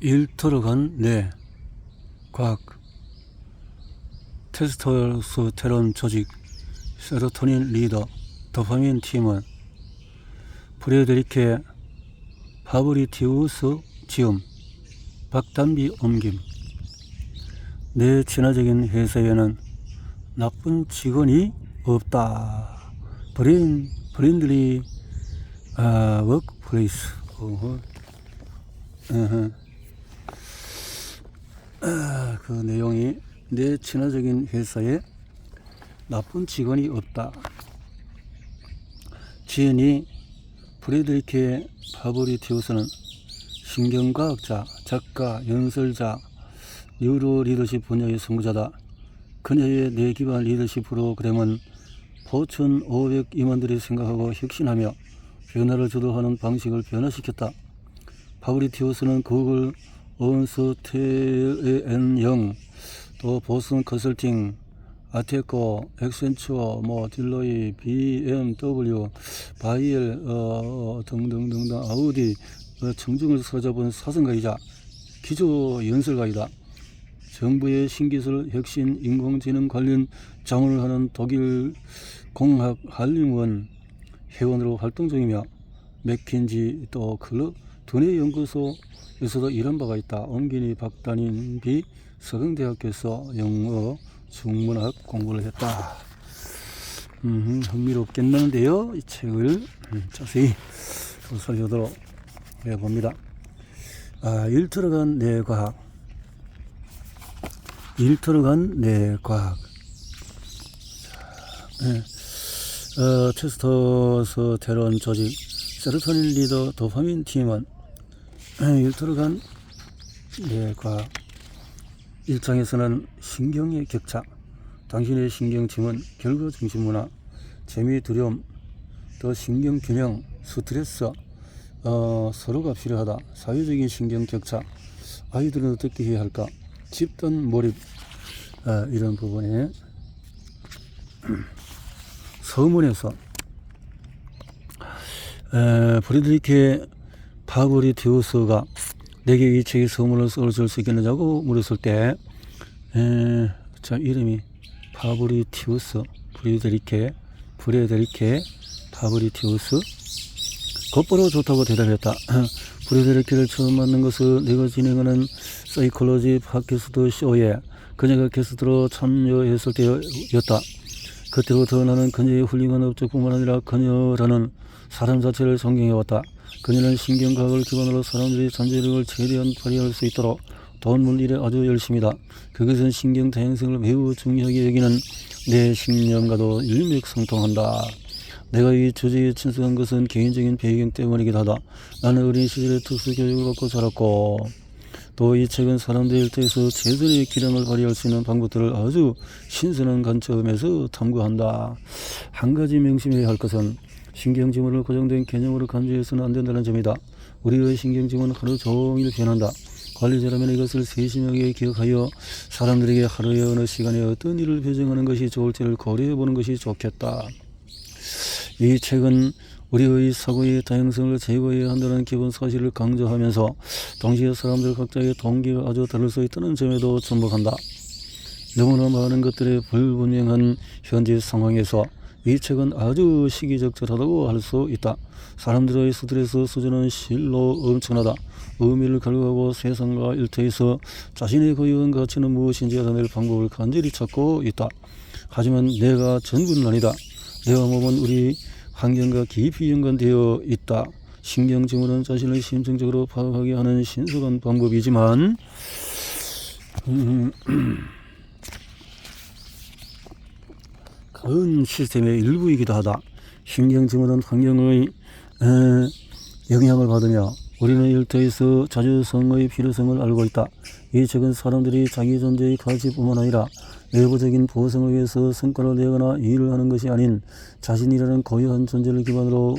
일터로간 내 과학 테스토스테론 조직 세로토닌 리더 도파민 팀원 프레데리케 파브리티우스 지음 박단비 옮김. 내 친화적인 회사에는 나쁜 직원이 없다. 브랜들리 워크플레이스. 그 내용이 내 친화적인 회사에 나쁜 직원이 없다. 지은이 프레드리케 파브리티우스는 신경과학자, 작가, 연설자, 뉴로 리더십 분야의 선구자다. 그녀의 내 기반 리더십 프로그램은 포춘 500 임원들이 생각하고 혁신하며 변화를 주도하는 방식을 변화시켰다. 파브리티우스는 구글, 언스테앤영, 또 보슨 컨설팅, 아테코, 엑센추어, 딜로이, BMW, 바이엘 등등등등 아우디 청중을 사로잡은 사성가이자 기조 연설가이다. 정부의 신기술 혁신 인공지능 관련 자문을 하는 독일 공학 한림원 회원으로 활동 중이며 맥킨지 또 클럽 두뇌 연구소에서도 일한 바가 있다. 옮긴이 박단인비 서강대학교에서 영어 중문학 공부를 했다. 흥미롭겠는데요. 이 책을 자세히 살펴보도록 해봅니다. 일터로간 내 과학. 일터로간 내 과학. 테스토스테론 조직 세로토닌 리더 도파민 팀원 일터로간 내 과학. 1장에서는 신경의 격차, 당신의 신경침은 결과 중심 문화, 재미, 두려움, 또 신경 균형, 스트레스, 서로가 필요하다. 사회적인 신경 격차, 아이들은 어떻게 해야 할까, 집단 몰입, 이런 부분에 서문에서 프레드리케 파브리티우스가 내게 이 책의 서문을 써줄 수 있겠느냐고 물었을 때 이름이 파브리티우스, 프레데리케 파브리티우스 곧바로 좋다고 대답했다. 프레데리케를 처음 만난 것은 내가 진행하는 사이콜로지 팟캐스트 쇼에 그녀가 게스트로 참여했을 때였다. 그때부터 나는 그녀의 훌륭한 업적뿐만 아니라 그녀라는 사람 자체를 존경해왔다. 그녀는 신경과학을 기반으로 사람들이 잠재력을 최대한 발휘할 수 있도록 도움을 일에 아주 열심이다. 그것은 신경 다양성을 매우 중요하게 여기는 내 신념과도 일맥상통한다. 내가 이 주제에 친숙한 것은 개인적인 배경 때문이기도 하다. 나는 어린 시절에 특수교육을 받고 자랐고 또 이 책은 사람들 일터에서 최선의 기량을 발휘할 수 있는 방법들을 아주 신선한 관점에서 탐구한다. 한 가지 명심해야 할 것은 신경지문을 고정된 개념으로 간주해서는 안 된다는 점이다. 우리의 신경지문은 하루 종일 변한다. 관리자라면 이것을 세심하게 기억하여 사람들에게 하루의 어느 시간에 어떤 일을 배정하는 것이 좋을지를 고려해보는 것이 좋겠다. 이 책은 우리의 사고의 다양성을 제거해야 한다는 기본 사실을 강조하면서 동시에 사람들 각자의 동기가 아주 다를 수 있다는 점에도 주목한다. 너무나 많은 것들의 불분명한 현재 상황에서 이 책은 아주 시기적절하다고 할 수 있다. 사람들의 스트레스 수준은 실로 엄청나다. 의미를 갈구하고 세상과 일터에서 자신의 고유한 가치는 무엇인지 알아낼 방법을 간절히 찾고 있다. 하지만 내가 전부는 아니다. 내가 몸은 우리 환경과 깊이 연관되어 있다. 신경지문은 자신을 심층적으로 파악하게 하는 신속한 방법이지만 큰 시스템의 일부이기도 하다. 신경지문은 환경의 영향을 받으며 우리는 일터에서 자주성의 필요성을 알고 있다. 이 책은 사람들이 자기 존재의 가치뿐만 아니라 외부적인 보상을 위해서 성과를 내거나 일을 하는 것이 아닌 자신이라는 고유한 존재를 기반으로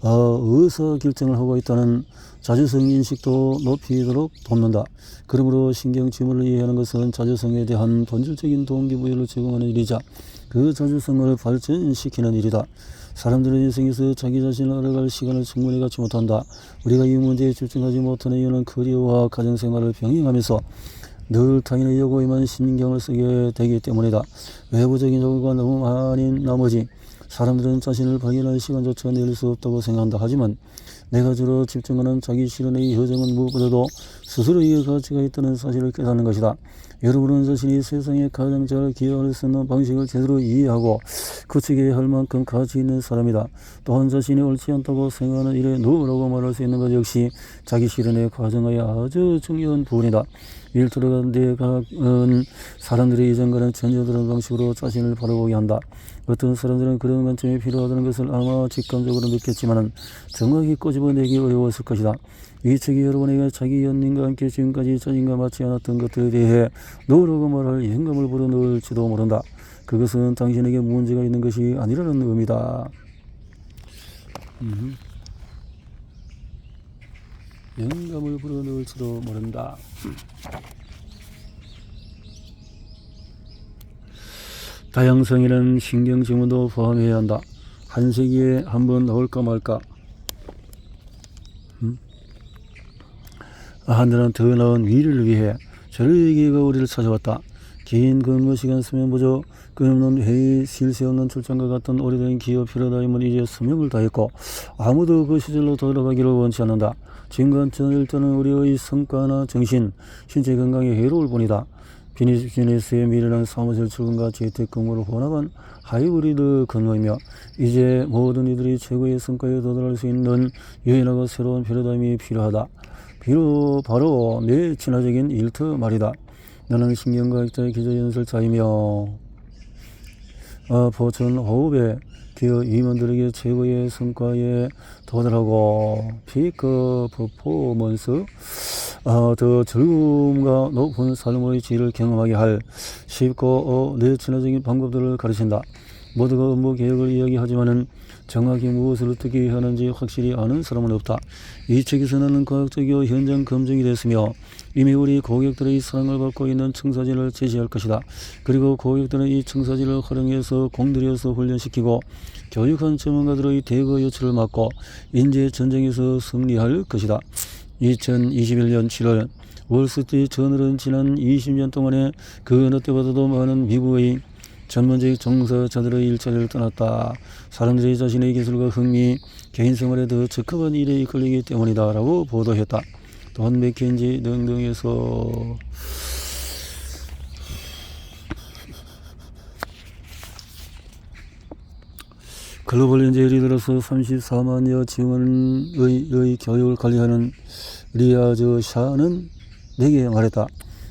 의사결정을 하고 있다는 자주성 인식도 높이도록 돕는다. 그러므로 신경 지문을 이해하는 것은 자주성에 대한 본질적인 동기부여를 제공하는 일이자 그 자주성을 발전시키는 일이다. 사람들은 인생에서 자기 자신을 알아갈 시간을 충분히 갖지 못한다. 우리가 이 문제에 집중하지 못하는 이유는 커리어와 가정생활을 병행하면서 늘 타인의 요구에만 신경을 쓰게 되기 때문이다. 외부적인 요구가 너무 많은 나머지 사람들은 자신을 발견할 시간조차 낼 수 없다고 생각한다. 하지만 내가 주로 집중하는 자기 실현의 여정은 무엇보다도 스스로에게 가치가 있다는 사실을 깨닫는 것이다. 여러분은 자신이 세상에 가장 잘 기여할 수 있는 방식을 제대로 이해하고 구체해야 할 만큼 가치 있는 사람이다. 또한 자신이 옳지 않다고 생각하는 일에 노라고 말할 수 있는 것 역시 자기 실현의 과정의 아주 중요한 부분이다. 일터로 내가은 사람들이 이전과는 전혀 다른 방식으로 자신을 바라보게 한다. 어떤 사람들은 그런 관점이 필요하다는 것을 아마 직감적으로 느꼈지만 정확히 꼬집어내기 어려웠을 것이다. 이 책이 여러분에게 자기 연인과 함께 지금까지 자신과 맞지 않았던 것들에 대해 노라고 말할 영감을 불어넣을지도 모른다. 그것은 당신에게 문제가 있는 것이 아니라는 의미다. 영감을 불어넣을지도 모른다. 다양성에는 신경지문도 포함해야 한다. 한 세기에 한번 나올까 말까. 한들은 더 나은 미래를 위해 저에게가 우리를 찾아왔다. 긴 근무시간 수면 부족, 끊임없는 회의, 쉴 새 없는 출장과 같은 오래된 기업 필요다임은 이제 수명을 다했고 아무도 그 시절로 돌아가기를 원치 않는다. 지금 일단은 우리의 성과나 정신, 신체 건강에 해로울 뿐이다. 비즈니스의 미래는 사무실 출근과 재택근무를 혼합한 하이브리드 근무이며 이제 모든 이들이 최고의 성과에 도달할 수 있는 유연하고 새로운 패러다임이 필요하다. 바로 내 친화적인 일터 말이다. 나는 신경과학자의 기저연설자이며 보천 호흡에 기업 임원들에게 최고의 성과에 도달하고 피크 퍼포먼스 더 즐거움과 높은 삶의 질을 경험하게 할 쉽고 내친화적인 방법들을 가르친다. 모두가 업무 개혁을 이야기하지만은 정확히 무엇을 어떻게 해야 하는지 확실히 아는 사람은 없다. 이 책에서 나는 과학적이고 현장 검증이 됐으며 이미 우리 고객들의 사랑을 받고 있는 청사진을 제시할 것이다. 그리고 고객들은 이 청사진을 활용해서 공들여서 훈련시키고 교육한 전문가들의 대거 요청을 맡고 인재 전쟁에서 승리할 것이다. 2021년 7월 월스트리트 저널은 지난 20년 동안에 그 어느 때보다도 많은 미국의 전문직 종사자들의 일자리를 떠났다. 사람들이 자신의 기술과 흥미, 개인생활에 더 적합한 일에 이끌리기 때문이다 라고 보도했다. 또한 맥켄지 등등에서 글로벌 인재 예를 들어서 34만여 직원의 교육을 관리하는 리아즈 샤는 내게 말했다.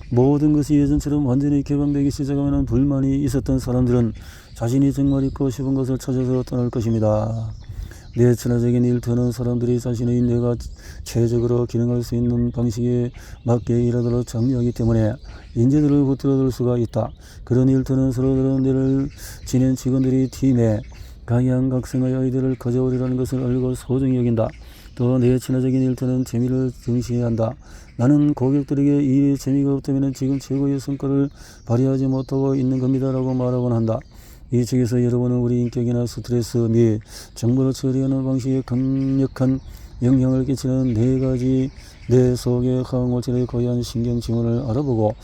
모든 것이 예전처럼 완전히 개방되기 시작하면 불만이 있었던 사람들은 자신이 정말 있고 싶은 것을 찾아서 떠날 것입니다. 내친화적인 일터는 사람들이 자신의 뇌가 최적으로 기능할 수 있는 방식에 맞게 일하도록 장려하기 때문에 인재들을 붙들어둘 수가 있다. 그런 일터는 서로 다른 뇌를 지닌 직원들이 팀에 각양각색의 아이디어를 가져오리라는 것을 알고 소중히 여긴다. 또 내친화적인 일터는 재미를 중시해야 한다. 나는 고객들에게 일에 재미가 없다면 지금 최고의 성과를 발휘하지 못하고 있는 겁니다 라고 말하곤 한다. 이 책에서 여러분은 우리 인격이나 스트레스 및 정보를 처리하는 방식에 강력한 영향을 끼치는 4가지 뇌 속의 화학물질의 고유한 신경지문을 알아보고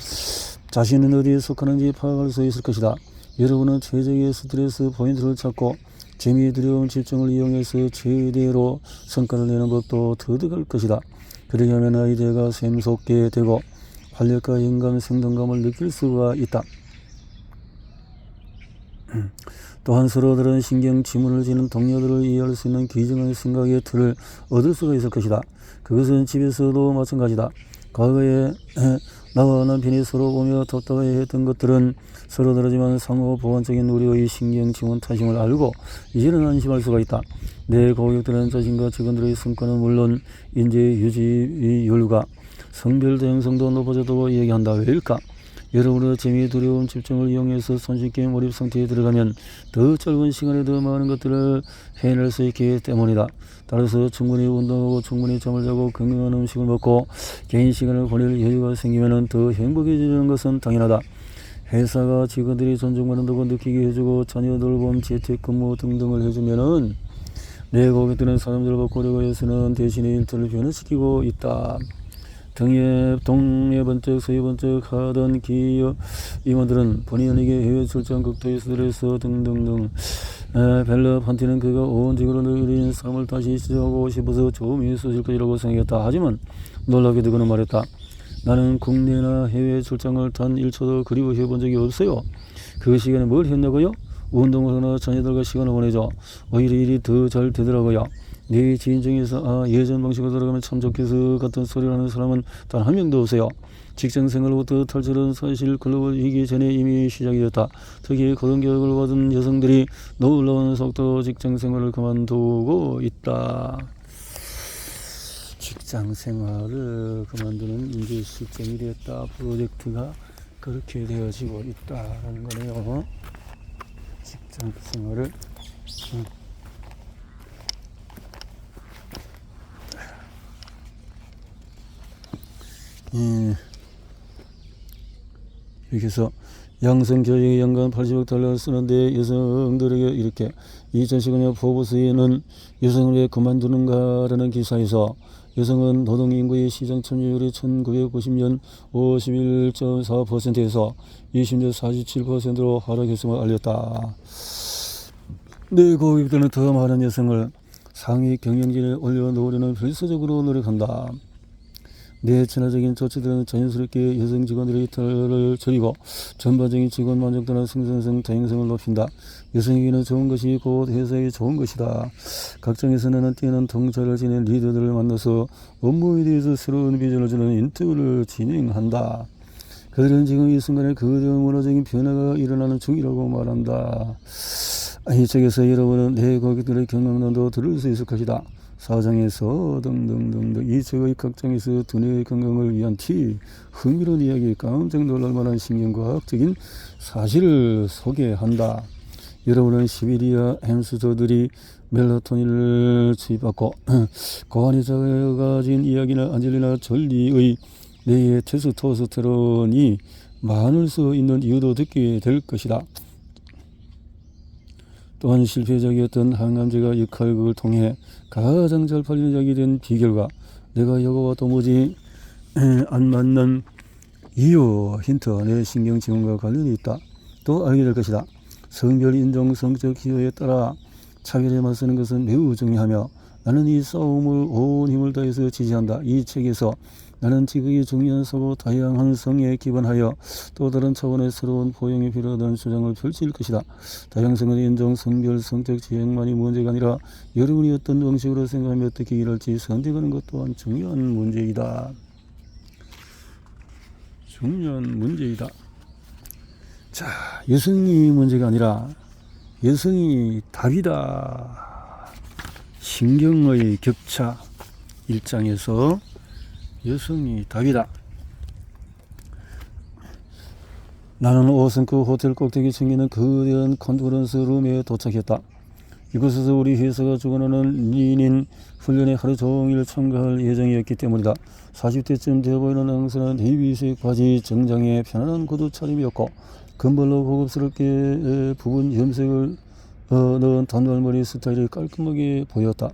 자신은 어디에 속하는지 파악할 수 있을 것이다. 여러분은 최적의 스트레스 포인트를 찾고 재미에 두려운 집중을 이용해서 최대로 성과를 내는 법도 터득할 것이다. 그러게 하면 아이디어가 샘솟게 되고 활력과 영감, 생동감을 느낄 수가 있다. 또한 서로 다른 신경 지문을 지닌 동료들을 이해할 수 있는 귀중한 생각의 틀을 얻을 수가 있을 것이다. 그것은 집에서도 마찬가지다. 과거에 나와 남편이 서로 보며 답답해했던 것들은 서로 다르지만 상호 보완적인 우리의 신경 지문 탓임을 알고 이제는 안심할 수가 있다. 내 고객들은 자신과 직원들의 성과는 물론 인재 유지율과 성별 다양성도 높아졌다고 얘기한다. 왜일까? 여러분의 재미, 두려움, 집중을 이용해서 손쉽게 몰입 상태에 들어가면 더 짧은 시간에 더 많은 것들을 해낼 수 있기 때문이다. 따라서 충분히 운동하고 충분히 잠을 자고 건강한 음식을 먹고 개인 시간을 보낼 여유가 생기면 더 행복해지는 것은 당연하다. 회사가 직원들이 존중받는다고 느끼게 해주고 자녀 돌봄, 재택근무 등등을 해주면은 내 고객들은 사람들을 바꾸려고 해서는 대신에 일터를 변화시키고 있다. 동해 번쩍 서해 번쩍 하던 기업 임원들은 본의 아니게 해외 출장, 극도의 스트레스 등등등 벨라 판티는 그가 온직으로 누린 삶을 다시 시작하고 싶어서 좋음이 있어질 것이라고 생각했다. 하지만 놀랍게도 그는 말했다. 나는 국내나 해외 출장을 단 1초도 그리워해 본 적이 없어요. 그 시간에 뭘 했냐고요? 운동을 하나 자녀들과 시간을 보내죠. 오히려 일이 더 잘 되더라고요. 내 지인 중에서 예전 방식으로 돌아가면 참 좋겠어 같은 소리를 하는 사람은 단 한 명도 없어요. 직장생활로부터 탈출은 사실 글로벌 위기 전에 이미 시작이 됐다. 특히 고등교육을 받은 여성들이 놀라운 속도로 직장생활을 그만두고 있다. 직장생활을 그만두는 이제 시점이 됐다. 프로젝트가 그렇게 되어지고 있다라는 거네요. 직장생활을 이렇게 해서 양성교육에 연간 80억 달러를 쓰는데 여성들에게 이렇게 2015년 포브스에는 여성을 왜 그만두는가라는 기사에서 여성은 노동인구의 시장 참여율이 1990년 51.4%에서 20년 47%로 하락했음을 알렸다. 내 고객들은 더 많은 여성을 상위 경영진에 올려놓으려는 필수적으로 노력한다. 내 친화적인 조치들은 자연스럽게 여성 직원들의 이탈을 줄이고 전반적인 직원 만족도나 생산성, 다양성을 높인다. 여성에게는 좋은 것이 곧 회사에 좋은 것이다. 각장에서 나는 뛰어난 통찰을 지닌 리더들을 만나서 업무에 대해서 새로운 비전을 주는 인터뷰를 진행한다. 그들은 지금 이 순간에 거대한 문화적인 변화가 일어나는 중이라고 말한다. 이 책에서 여러분은 내 고객들의 경험담도 들을 수 있을 것이다. 사장에서 등등등등 이 책의 각장에서 두뇌의 건강을 위한 팁, 흥미로운 이야기, 깜짝 놀랄 만한 신경과학적인 사실을 소개한다. 여러분은 시베리아 햄스터들이 멜라토닌을 투입받고 고환이 작아진 이야기나 안젤리나 졸리의 뇌의 테스토스테론이 많을 수 있는 이유도 듣게 될 것이다. 또한 실패적이었던 항암제가 역할극을 통해 가장 잘 팔리는 약이 된 비결과 내가 이거와 도무지 안 맞는 이유, 힌트, 내 신경증후과 관련이 있다. 또 알게 될 것이다. 성별, 인종, 성적 기호에 따라 차별에 맞서는 것은 매우 중요하며 나는 이 싸움을 온 힘을 다해서 지지한다. 이 책에서 나는 지극히 중요한 서로 다양한 성에 기반하여 또 다른 차원의 새로운 포용이 필요하다는 주장을 펼칠 것이다. 다양성은 인종, 성별, 성적 지형만이 문제가 아니라 여러분이 어떤 방식으로 생각하며 어떻게 일할지 선택하는 것 또한 중요한 문제이다. 중요한 문제이다. 자, 여성이 문제가 아니라 여성이 답이다. 신경의 격차 1장에서 여성이 답이다. 나는 5성급 호텔 꼭대기 챙기는 거대한 컨퍼런스 룸에 도착했다. 이곳에서 우리 회사가 주관하는 리닌 훈련에 하루 종일 참가할 예정이었기 때문이다. 40대쯤 되어 보이는 항상 네이비색 바지 정장에 편안한 구두 차림이었고 금발로 고급스럽게 부분 염색을 넣은 단발머리 스타일이 깔끔하게 보였다.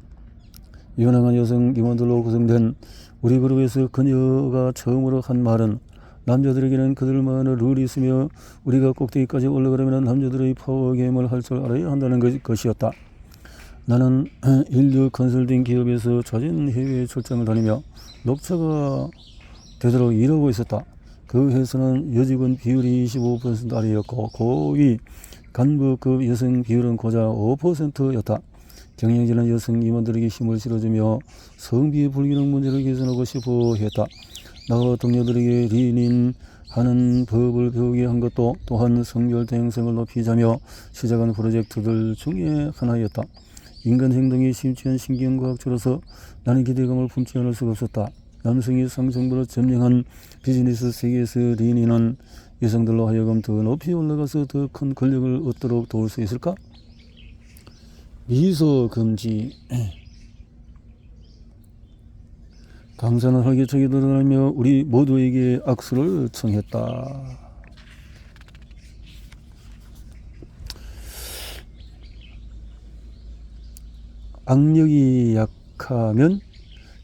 유능한 여성 임원들로 구성된 우리 그룹에서 그녀가 처음으로 한 말은 남자들에게는 그들만의 룰이 있으며 우리가 꼭대기까지 올라가려면 남자들의 파워게임을 할 줄 알아야 한다는 것이었다. 나는 인류 컨설팅 기업에서 잦은 해외 출장을 다니며 녹차가 되도록 일하고 있었다. 그 회사는 여직원 비율이 25% 아래였고 고위 간부급 여성 비율은 고작 5%였다. 경영진은 여성 임원들에게 힘을 실어주며 성비 불균형 문제를 개선하고 싶어 했다. 나와 동료들에게 리닌하는 법을 배우게 한 것도 또한 성별 다양성을 높이자며 시작한 프로젝트들 중에 하나였다. 인간 행동이 심취한 신경과학자로서 나는 기대감을 품지 않을 수가 없었다. 남성이 상승부로 점령한 비즈니스 세계에서 리닌은 여성들로 하여금 더 높이 올라가서 더 큰 권력을 얻도록 도울 수 있을까? 미소 금지. 강사는 활기차게 돌아다니며 우리 모두에게 악수를 청했다. 악력이 약하면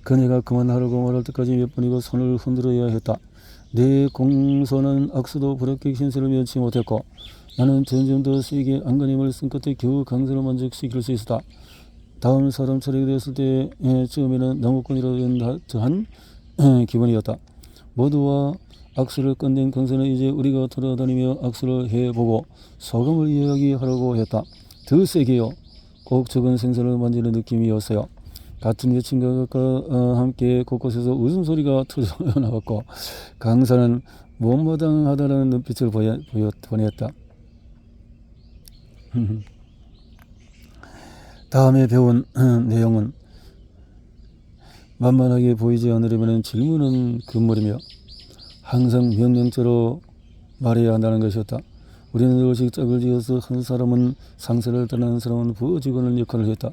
그네가 그만하라고 말할 때까지 몇 번이고 손을 흔들어야 했다. 내 공손한 악수도 부럽게 신세를 면치 못했고 나는 점점 더 세게 안간힘을 쓴 끝에 겨우 강사를 만족시킬 수 있었다. 다음 사람 차례가 되었을 때 처음에는 나무꾼이라도 한 기분이었다. 모두와 악수를 끝낸 강사는 이제 우리가 돌아다니며 악수를 해보고 소감을 이야기하라고 했다. 더 세게요. 꼭 적은 생선을 만지는 느낌이었어요. 같은 여친과 함께 곳곳에서 웃음소리가 터져 나왔고 강사는 못마땅하다는 눈빛을 보냈다. 다음에 배운 내용은 만만하게 보이지 않으려면 질문은 금물이며 항상 명령대로 말해야 한다는 것이었다. 우리는 늘씩 짝을 지어서 한 사람은 상사를 따라 한 사람은 부직원을 역할을 했다.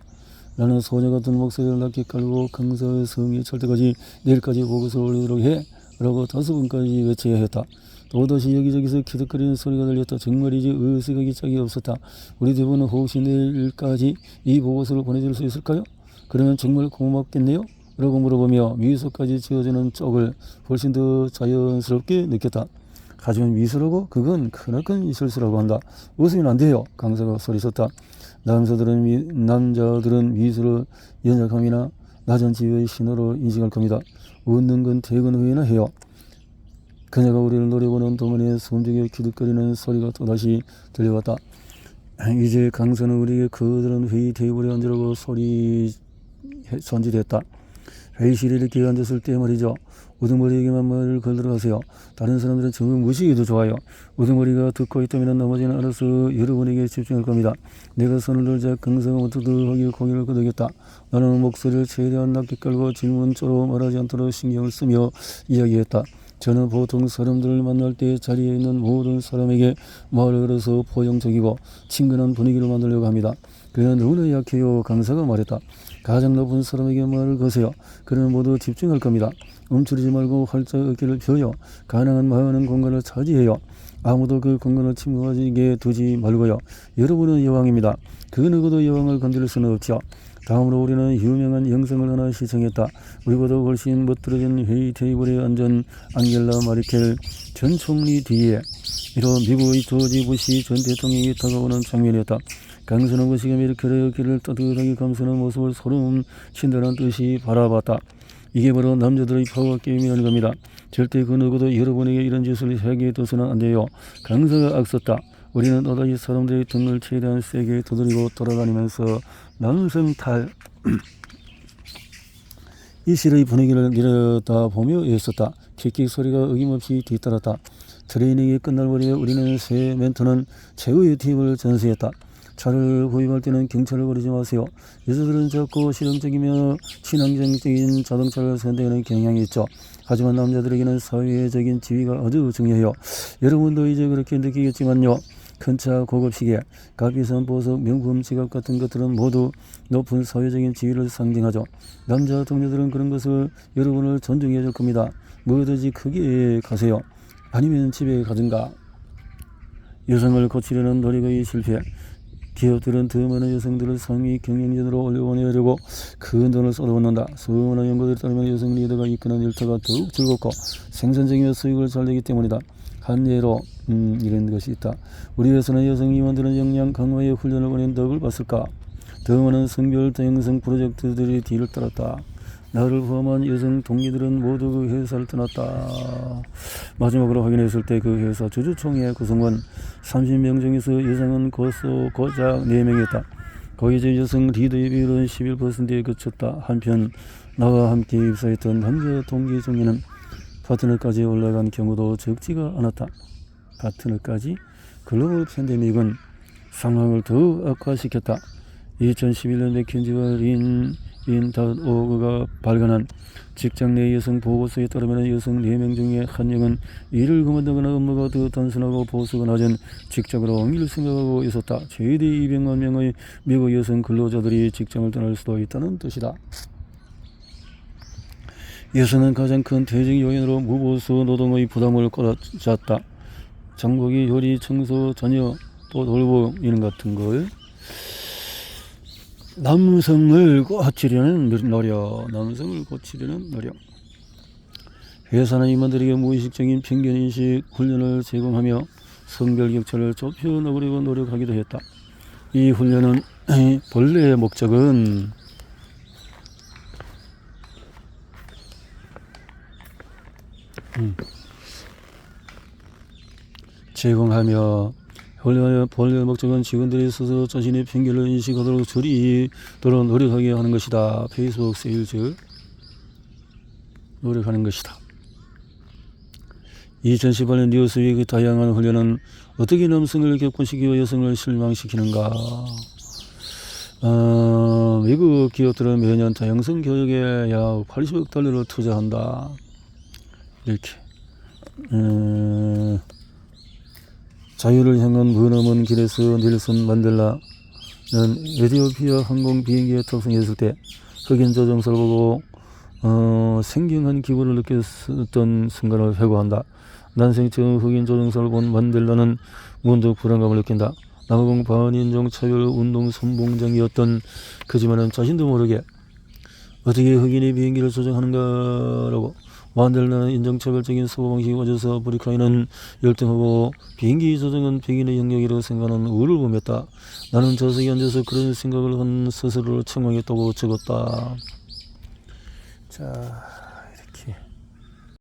나는 소녀 같은 목소리를 낮게 깔고 강사의 성이 찰 때까지 내일까지 보고서를 올리도록 해 라고 5번까지 외쳐야 했다. 또다시 여기저기서 키득거리는 소리가 들렸다. 정말이지 어색하기 짝이 없었다. 우리 대부는 혹시 내일까지 이 보고서를 보내줄 수 있을까요? 그러면 정말 고맙겠네요? 라고 물어보며 미소까지 지어주는 쪽을 훨씬 더 자연스럽게 느꼈다. 하지만 미소라고? 그건 크나큰 실수라고 한다. 웃으면 안 돼요. 강사가 소리쳤다. 남자들은 미소를 연약함이나 낮은 지위의 신호로 인식할 겁니다. 웃는 건 퇴근 후에나 해요. 그녀가 우리를 노려보는 동안에 숨죽여 기득거리는 소리가 또다시 들려왔다. 이제 강사는 우리에게 그들은 회의 테이블에 앉으라고 손질했다. 회의실에 이렇게 앉았을 때 말이죠. 우등머리에게만 말을 걸도록 하세요. 다른 사람들은 정말 무시해도 좋아요. 우등머리가 듣고 있다면 나머지는 알아서 여러분에게 집중할 겁니다. 내가 손을 들자 강사가 무뚝뚝하게 고개를 끄덕였다. 나는 목소리를 최대한 낮게 깔고 질문조로 말하지 않도록 신경을 쓰며 이야기했다. 저는 보통 사람들을 만날 때 자리에 있는 모든 사람에게 말을 걸어서 포용적이고 친근한 분위기를 만들려고 합니다. 그는 너무나 약해요. 강사가 말했다. 가장 높은 사람에게 말을 거세요. 그러면 모두 집중할 겁니다. 움츠리지 말고 활짝 어깨를 펴요. 가능한 많은 공간을 차지해요. 아무도 그 공간을 침범하게 두지 말고요. 여러분은 여왕입니다. 그 누구도 여왕을 건드릴 수는 없죠. 다음으로 우리는 유명한 영상을 하나 시청했다. 우리보다 훨씬 멋들어진 회의 테이블에 앉은 앙겔라 마르켈 전 총리 뒤에 이런 미국의 조지 부시 전 대통령이 다가오는 장면이었다. 강선한 것이가 메르켈의 어깨를 따뜻하게 감싸는 모습을 소름 친다는 뜻이 바라봤다. 이게 바로 남자들의 파워 게임이라는 겁니다. 절대 그 누구도 여러분에게 이런 짓을 하게 둬서는 안 돼요. 강사가 악섰다. 우리는 또다시 사람들의 등을 최대한 세게 두드리고 돌아다니면서 남성탈 이 실의 분위기를 내려다보며 애썼다. 킥킥 소리가 어김없이 뒤따랐다. 트레이닝이 끝날 무렵에 우리는 새 멘토는 최후의 팁을 전수했다. 차를 구입할 때는 경차를 부르지 마세요. 여자들은 작고 실용적이며 친환경적인 자동차를 선택하는 경향이 있죠. 하지만 남자들에게는 사회적인 지위가 아주 중요해요. 여러분도 이제 그렇게 느끼겠지만요. 큰 차, 고급 시계, 값비싼 보석, 명품 지갑 같은 것들은 모두 높은 사회적인 지위를 상징하죠. 남자 동료들은 그런 것을 여러분을 존중해 줄 겁니다. 뭐든지 크게 가세요. 아니면 집에 가든가. 여성을 고치려는 노력의 실패. 기업들은 더 많은 여성들을 상위 경영진으로 올려보내려고 큰 돈을 쏟아붓는다. 수많은 연구들에 따르면 여성 리더가 이끄는 일터가 더욱 즐겁고 생산적이며 수익을 잘 내기 때문이다. 한 예로 이런 것이 있다. 우리 회사는 여성 임원들은 역량 강화에 훈련을 보낸 덕을 봤을까? 더 많은 성별 다양성 프로젝트들이 뒤를 따랐다. 나를 포함한 여성 동기들은 모두 그 회사를 떠났다. 마지막으로 확인했을 때 그 회사 주주총회 구성원 30명 중에서 여성은 고작 4명이었다. 거기에 여성 리더의 비율은 11%에 그쳤다. 한편 나와 함께 입사했던 남자 동기 중에는 파트너까지 올라간 경우도 적지가 않았다. 파트너까지? 글로벌 팬데믹은 상황을 더욱 악화시켰다. 2011년 맥킨지와 린 인닷오그가 발간한 직장 내 여성 보고서에 따르면 여성 4명 중에 1명은 일을 그만두거나 업무가 더 단순하고 보수가 낮은 직장으로 옮길 생각하고 있었다. 최대 200만 명의 미국 여성 근로자들이 직장을 떠날 수도 있다는 뜻이다. 여성은 가장 큰 퇴직 요인으로 무보수 노동의 부담을 끌어졌다. 장보기, 요리, 청소, 전혀 또 돌보 이런 같은 걸 남성을 고치려는 노력, 회사는 임원들에게 무의식적인 편견인식 훈련을 제공하며 성별 격차를 좁혀나가려고 노력하기도 했다. 이 훈련은 본래의 목적은 제공하며 훈련의 본래 목적은 직원들이 스스로 자신의 편견을 인식하도록 줄이도록 노력하게 하는 것이다. 페이스북 세일즈 노력하는 것이다. 2018년 뉴스위크 다양한 훈련은 어떻게 남성을 격분시키고 여성을 실망시키는가. 미국 기업들은 매년 다양성 교육에 약 80억 달러를 투자한다. 이렇게 자유를 향한 머나먼 길에서 넬슨 만델라는 에티오피아 항공 비행기에 탑승했을 때 흑인 조종사를 보고 생경한 기분을 느꼈던 순간을 회고한다. 난생 처음 흑인 조종사를 본 만델라는 문득 불안감을 느낀다. 남아공 반인종 차별 운동 선봉장이었던 그지만은 자신도 모르게 어떻게 흑인이 비행기를 조종하는가라고 만델라는 인종차별적인 사고방식이 와져서 아프리카인은 열등하고 비행기 조종은 백인의 영역이라고 생각하는 우를 범했다. 나는 좌석에 앉아서 그런 생각을 한 스스로를 책망했다고 적었다. 자.